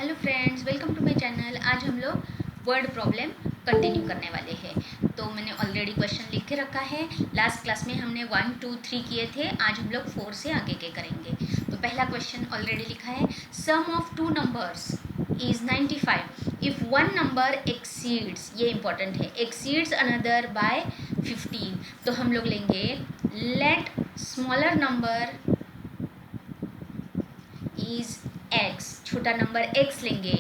Hello friends, welcome to my channel. आज हम लोग वर्ड प्रॉब्लम कंटिन्यू करने वाले हैं। तो मैंने ऑलरेडी क्वेश्चन लिख के रखा है। लास्ट क्लास में हमने 1, 2, 3 किए थे। आज हम लोग 4 से आगे के करेंगे। तो पहला क्वेश्चन ऑलरेडी लिखा है, sum of two numbers is 95 if one number exceeds, ये इंपॉर्टेंट है, एक्सीड्स अनदर बाय 15। तो हम लोग लेंगे let smaller number is x, छोटा नंबर x लेंगे।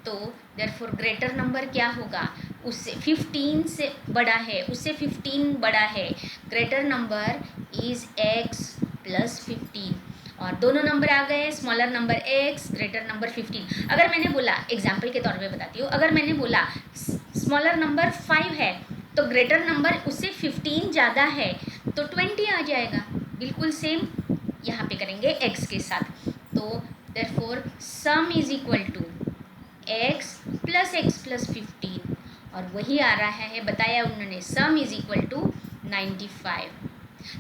तो देयरफॉर ग्रेटर नंबर क्या होगा, उससे 15 से बड़ा है, उससे 15 बड़ा है। Greater number is x plus 15 और दोनों नंबर आ गए, smaller number x, greater number 15। अगर मैंने बोला, एग्जाम्पल के तौर पे बताती हूँ, अगर मैंने बोला स्मॉलर नंबर 5 है तो ग्रेटर नंबर उससे 15 ज़्यादा है तो 20 आ जाएगा। बिल्कुल सेम यहाँ पे करेंगे x के साथ। तो therefore sum is equal to x plus x plus 15 और वही आ रहा है, बताया उन्होंने, sum is equal to 95।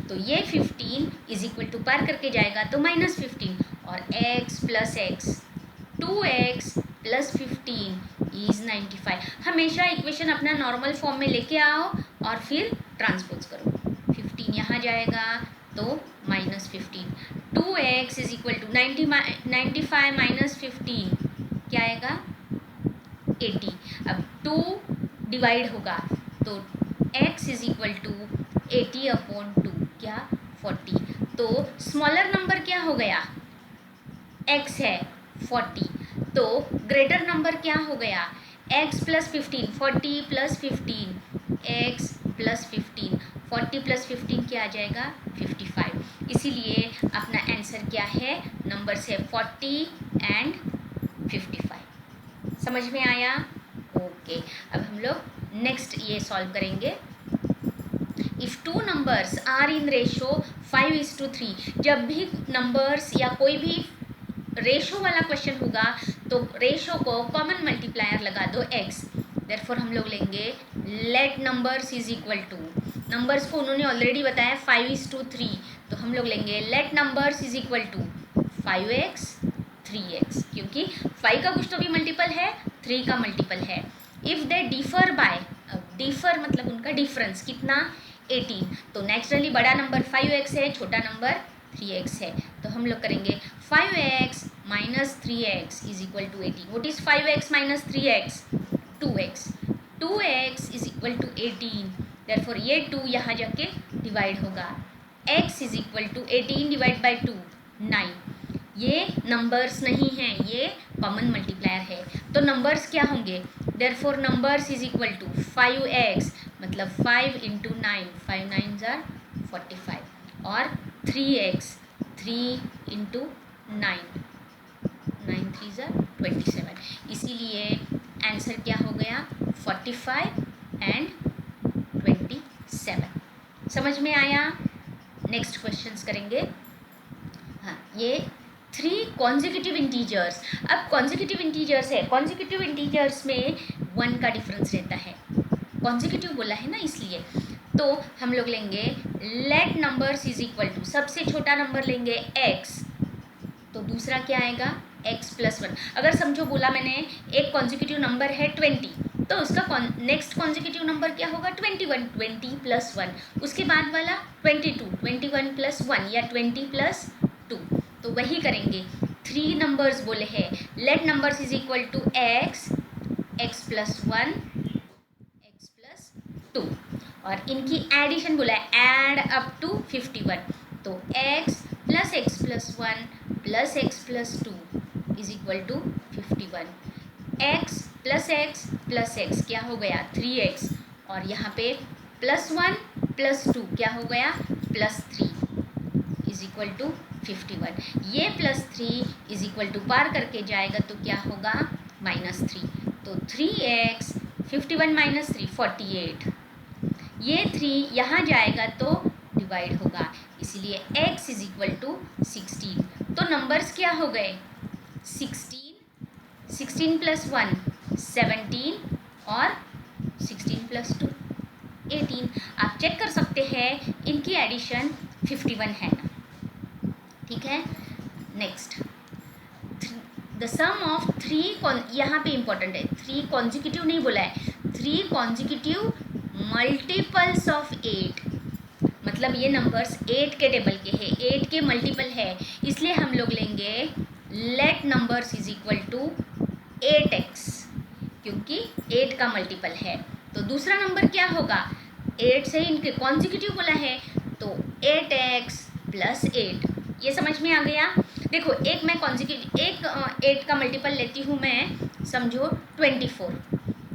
तो ये 15 is equal to पार करके जाएगा तो -15 और x plus x 2x plus 15 is 95। हमेशा इक्वेशन अपना नॉर्मल फॉर्म में लेके आओ और फिर ट्रांसपोज करो। 15 यहाँ जाएगा तो -15, 2x is equal to 95 minus 15 क्या आएगा 80। अब 2 डिवाइड होगा तो x इज इक्वल टू 80/2 क्या 40। तो स्मॉलर नंबर क्या हो गया, x है 40। तो ग्रेटर नंबर क्या हो गया, x plus 15, 40 plus 15, x plus 15, 40 plus 15 क्या आ जाएगा 55। इसीलिए अपना आंसर क्या है, नंबर्स है 40 एंड 55। समझ में आया? ओके। अब हम लोग नेक्स्ट ये सॉल्व करेंगे। If two numbers are in ratio 5:3, जब भी नंबर्स या कोई भी रेशो वाला क्वेश्चन होगा तो रेशो को कॉमन मल्टीप्लायर लगा दो x। देयरफॉर हम लोग लेंगे let numbers is equal to, numbers को उन्होंने ऑलरेडी बताया 5:3, तो हम लोग लेंगे let numbers is equal to 5x 3x, क्योंकि 5 का कुछ तो भी मल्टीपल है, 3 का मल्टीपल है। If they differ by, differ मतलब उनका डिफरेंस कितना 18, तो नेचुरली बड़ा नंबर 5x है, छोटा नंबर 3x है। तो हम लोग करेंगे 5x minus 3x is equal to 18। What is 5x minus 3x, 2x, 2x is equal to 18। Therefore ये 2 यहाँ जाके डिवाइड होगा, x is equal to 18 divide by 2 9। ये नंबर्स नहीं हैं, ये कॉमन मल्टीप्लायर है। तो नंबर्स क्या होंगे, therefore numbers is equal to 5x मतलब 5 × 9, 5 9s are 45 और 3x 3 × 9, 9 3s are 27। इसीलिए आंसर क्या हो गया 45 एंड 27। समझ में आया? नेक्स्ट क्वेश्चंस करेंगे। हाँ, ये 3 कॉन्जिक्यूटिव इंटीजर्स। अब कॉन्जिक्यूटिव इंटीजर्स है, कॉन्जिक्यूटिव इंटीजर्स में 1 का डिफरेंस रहता है, कॉन्जिक्यूटिव बोला है ना इसलिए। तो हम लोग लेंगे let numbers is equal to, सबसे छोटा नंबर लेंगे x, तो दूसरा क्या आएगा x प्लस 1। अगर समझो बोला मैंने एक कॉन्जिक्यूटिव नंबर है 20, तो उसका नेक्स्ट कॉन्जिक्यूटिव नंबर क्या होगा 21, 20 प्लस 1। उसके बाद वाला 22, 21 प्लस 1 या 20 प्लस 2। तो वही करेंगे, 3 नंबर्स बोले हैं, let numbers is equal to x, x plus 1, x plus 2 और इनकी एडिशन बोला है एड अप टू 51। तो x plus x plus 1 plus x plus 2 is equal to 51। x plus x क्या हो गया 3x और यहाँ पे प्लस 1 प्लस 2 क्या हो गया प्लस 3 इज इक्वल टू 51। ये प्लस 3 इज इक्वल टू पार करके जाएगा तो क्या होगा -3। तो 3x 51 माइनस 3 48। ये 3 यहाँ जाएगा तो डिवाइड होगा, इसीलिए x इज इक्वल टू 16। तो नंबर्स क्या हो गए 16, 16 प्लस 1 17 और 16 प्लस 2 18। आप चेक कर सकते हैं इनकी एडिशन 51 है ना, ठीक है। Next the sum of three, यहाँ पे इंपॉर्टेंट है, थ्री कॉन्जिक्यूटिव नहीं बोला है, थ्री कॉन्जिक्यूटिव मल्टीपल्स ऑफ 8, मतलब ये नंबर्स 8 के टेबल के हैं, 8 के मल्टीपल है, इसलिए हम लोग लेंगे let numbers is equal to 8x, क्योंकि 8 का मल्टीपल है। तो दूसरा नंबर क्या होगा, 8 से इनके कॉन्जिक्यूटिव बोला है, तो 8x प्लस 8, ये समझ में आ गया। देखो एक मैं कॉन्जिक्यूटिव, एक 8 का मल्टीपल लेती हूँ मैं, समझो 24,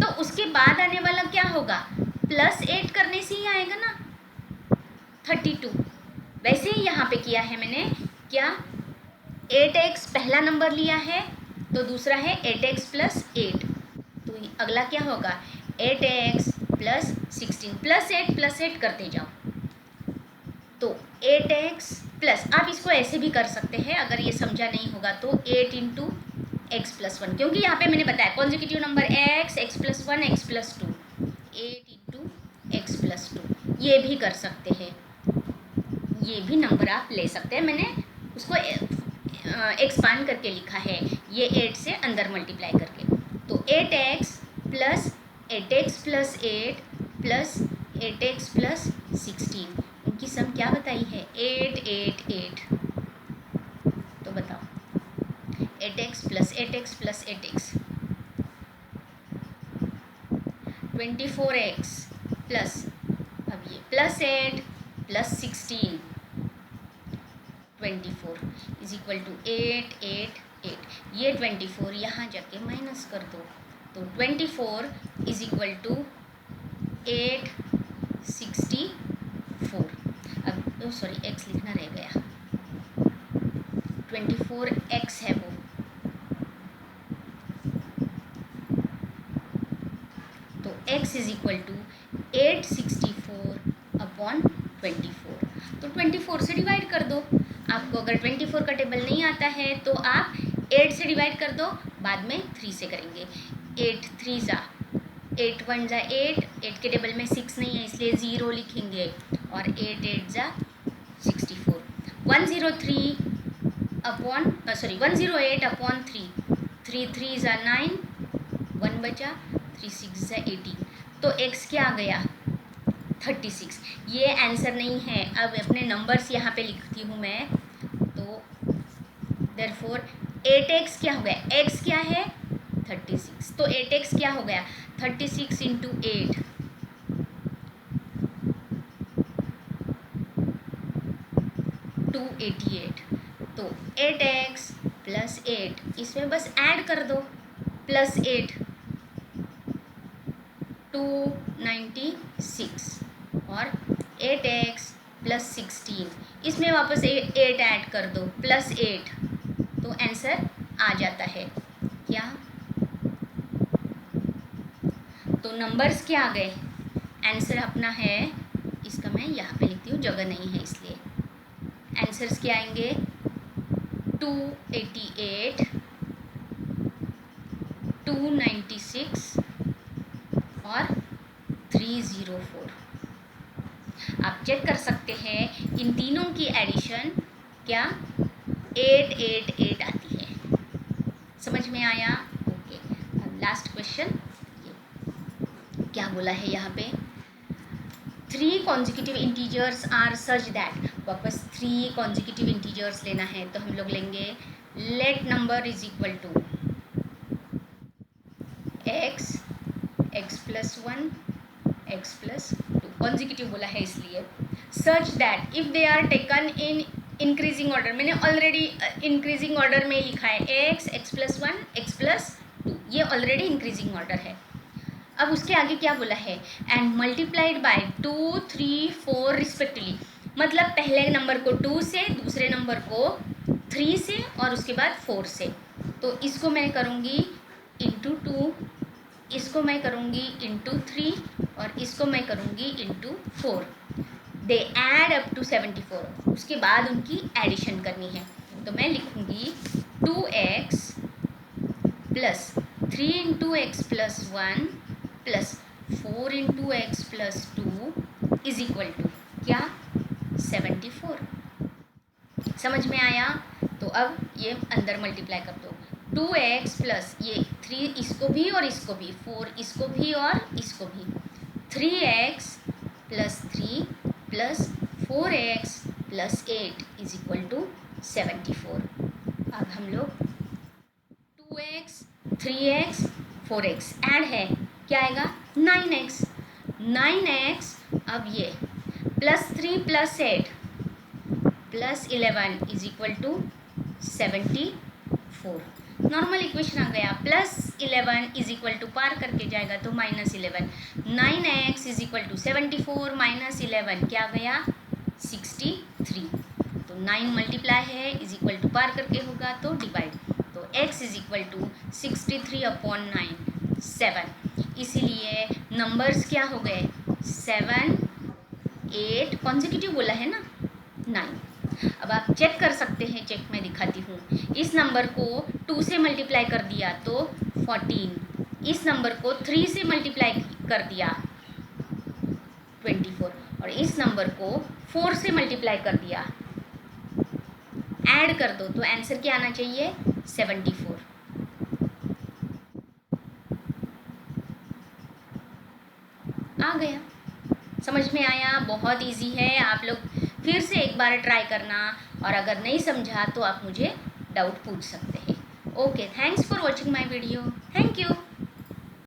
तो उसके बाद आने वाला क्या होगा, प्लस 8 करने से ही आएगा ना 32। वैसे ही यहाँ पे किया है मैंने, क्या 8x पहला नंबर लिया है, तो दूसरा है 8x प्लस 8, तो अगला क्या होगा 8x प्लस 16, प्लस 8 करते जाओ, तो 8x प्लस, आप इसको ऐसे भी कर सकते हैं अगर ये समझा नहीं होगा तो 8 इंटू एक्स प्लस 1, क्योंकि यहाँ पे मैंने बताया consecutive number x plus 1 x plus 2, 8 into x plus 2, ये भी कर सकते हैं, ये भी नंबर आप ले सकते हैं, मैंने उसको एक्सपांड करके लिखा है, ये 8 से अंदर मल्टीप्लाई करके, तो 8x plus 8x plus 8 plus 8x plus 16, उनकी सम क्या बताई है 8 8 8, तो बताओ 8x plus 8x plus 8x 24x plus, अब ये plus 8 plus 16 24 is equal to 8 8 8, ये 24 यहाँ जाके माइनस कर दो, तो 24 इज इक्वल टू 864, अब सॉरी x लिखना रह गया, 24x है वो, तो x is equal to 864 upon 24, तो 24 से डिवाइड कर दो, आपको अगर 24 का टेबल नहीं आता है तो आप 8 से डिवाइड कर दो, बाद में 3 से करेंगे, 8 3 जा 8 1 जा 8, 8 के टेबल में 6 नहीं है इसलिए 0 लिखेंगे, और 8 8 जा 64, 103 अपॉन 108 अपॉन 3, 3 3 जा 9, 1 बचा, 3 6 जा 18, तो x क्या आ गया 36, ये आंसर नहीं है। अब अपने नंबर्स यहाँ पे लिखती हूँ मैं, तो देयरफॉर 8x क्या हो गया, x क्या है 36, तो 8x क्या हो गया 36 इंटू 8, टू 88, तो 8x प्लस 8, इसमें बस ऐड कर दो, प्लस 8 296, और 8x प्लस 16, इसमें वापस 8 ऐड कर दो, प्लस 8, तो आंसर आ जाता है क्या, तो नंबर्स क्या आ गए, आंसर अपना है, इसका मैं यहाँ पे लिखती हूँ जगह नहीं है इसलिए, आंसर्स क्या आएंगे 288 296 और 304। आप चेक कर सकते हैं इन तीनों की एडिशन क्या 888 आती है, समझ में आया। ओके, अब लास्ट क्वेश्चन क्या बोला है यहाँ पे, 3 consecutive integers are such that, वापस 3 कॉन्जिक्यूटिव इंटीजर्स लेना है, तो हम लोग लेंगे let number is equal to x plus 1 x plus 2, consecutive बोला है इसलिए, such that if they are taken in increasing order, मैंने ऑलरेडी इंक्रीजिंग ऑर्डर में लिखा है x प्लस 1 x प्लस 2, ये ऑलरेडी इंक्रीजिंग ऑर्डर है। अब उसके आगे क्या बोला है, एंड मल्टीप्लाइड बाय 2 3 4 रिस्पेक्टिवली, मतलब पहले नंबर को 2 से, दूसरे नंबर को 3 से और उसके बाद 4 से, तो इसको मैं करूँगी इंटू 2, इसको मैं करूँगी इंटू 3 और इसको मैं करूँगी into 4, they add up to 74, उसके बाद उनकी एडिशन करनी है, तो मैं लिखूँगी 2x plus 3 into x plus 1 plus 4 into x plus 2 is equal to क्या 74, समझ में आया। तो अब ये अंदर मल्टीप्लाई कर दो, 2x प्लस ये 3 इसको भी और इसको भी, 4 इसको भी और इसको भी, 3x plus 3 plus 4x plus 8 is equal to 74। अब हम लोग 2x 3x 4x ऐड है, क्या आएगा 9x। 9x अब ये plus 3 plus 8 plus 11 is equal to 74। Normal equation आ गया। प्लस 11 इज इक्वल टू पार करके जाएगा तो minus 11। 9x is equal to 74 minus 11 क्या गया 63। तो 9 मल्टीप्लाई है इज इक्वल टू पार करके होगा तो डिवाइड, तो x is equal to 63 upon 9 7। इसीलिए नंबर्स क्या हो गए 7 8 कॉन्जिक्यूटिव बोला है ना 9। अब आप चेक कर सकते हैं, चेक मैं दिखाती हूँ। इस नंबर को 2 से मल्टीप्लाई कर दिया तो 14, इस नंबर को 3 से मल्टीप्लाई कर दिया 24 और इस नंबर को 4 से मल्टीप्लाई कर दिया, ऐड कर दो तो आंसर क्या आना चाहिए 74। आ गया, समझ में आया, बहुत इजी है। आप लोग फिर से एक बार ट्राई करना और अगर नहीं समझा तो आप मुझे डाउट पूछ सकते हैं। Okay, thanks for watching my video, thank you.